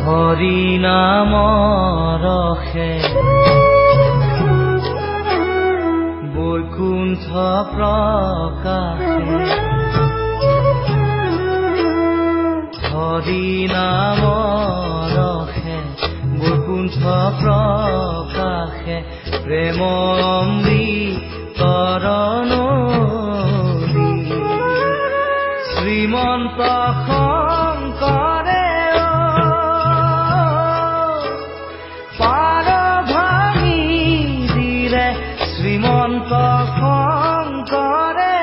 হৰি নাম ৰসে বৈকুণ্ঠ প্ৰকাশে হৰি নাম ৰসে বৈকুণ্ঠ প্ৰকাশে প্ৰেম অমৃতৰ নদী শ্ৰীমন্ত শংকৰে পাৰ ভাঙি দিলে শ্ৰীমন্ত শংকৰে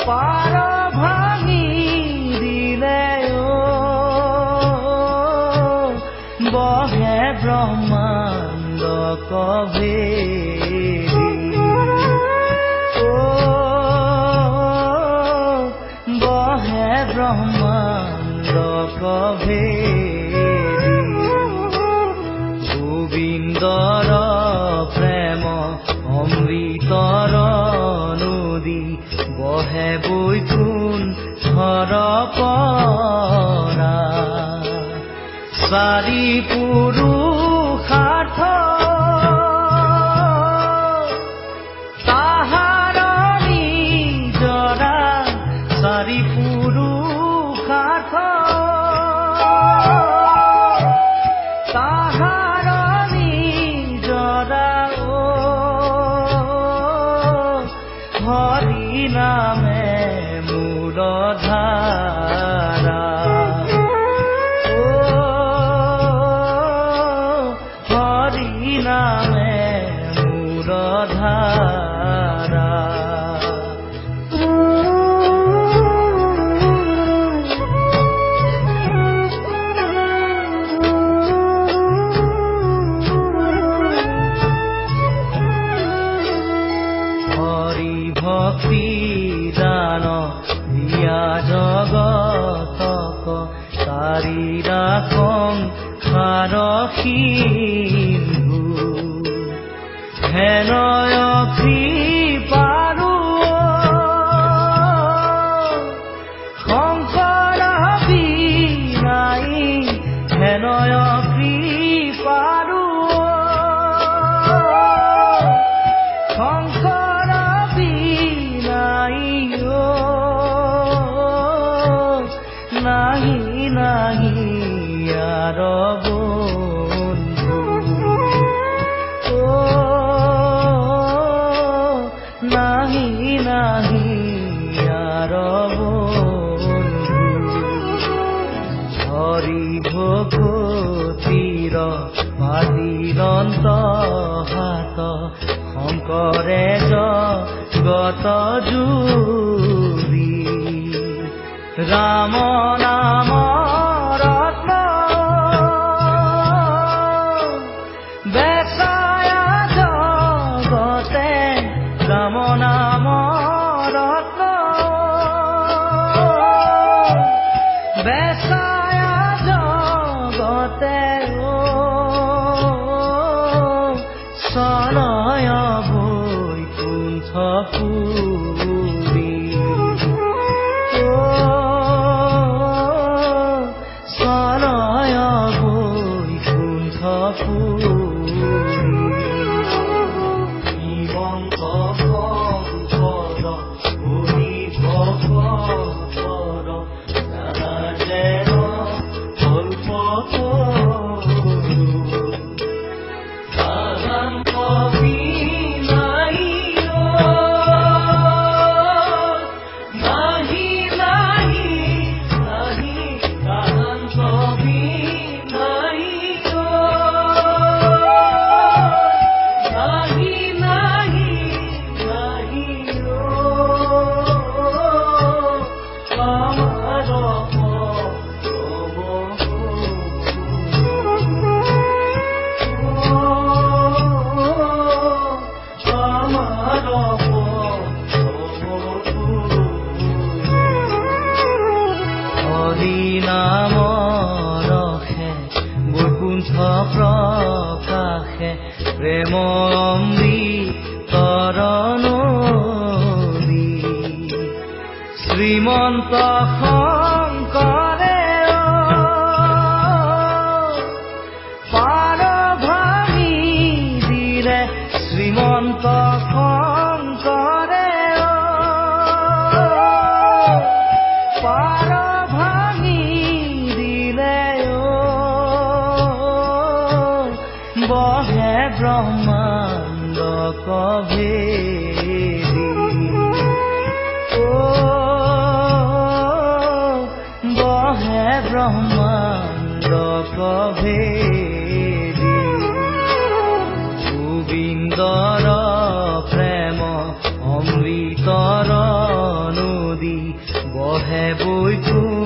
পাৰ ভাঙি দিলে বহে ব্ৰহ্মাণ্ড কভেদি বহে ব্ৰহ্মাণ্ড কভেদি গোবিন্দৰ প্ৰেম অমৃতৰ নদী বহে বৈকুণ্ঠৰ পৰা চাৰি পুৰুষাৰ্থ তাহাৰ নিজৰা চাৰি পুৰুষাৰ্থ তাহাৰ নিজৰা হৰি নামে মূল ধাৰা নামে মূল ধাৰা হৰি ভক্তি দান দিয়া জগতক তাৰি ৰাখং খাৰসিন্ধু হেনয় কৃপাৰু শংকৰ বিনাই হেনয় কৃপাৰু শংকৰ বিনাই নাহি নাহি আৰ বন্ধু নাহি নাহি আৰ বন্ধু হৰি ভকতিৰ পাদিলন্ত হাত শংকৰে জগত জুৰি ৰাম নাম ৰত্ন বেচায়া জগতে ৰাম নাম ৰত্ন বেচায়া জগতে চলয় বৈকুণ্ঠ পুৰী চলয় বৈকুণ্ঠ পুৰী শ্ৰীমন্ত শংকৰ হৰি ভকতৰ যেন প্ৰকাশে প্ৰেম অমৃতৰ নদী শ্ৰীমন্ত শংকৰে শ্ৰীমন্ত শংকৰে পাৰ ভাঙি দিলে বহে ব্ৰহ্মাণ্ড কভেদি বহে ব্ৰহ্মাণ্ড কভেদি গোবিন্দৰ প্ৰেম অমৃতৰ নদী বহে বৈকুণ্ঠ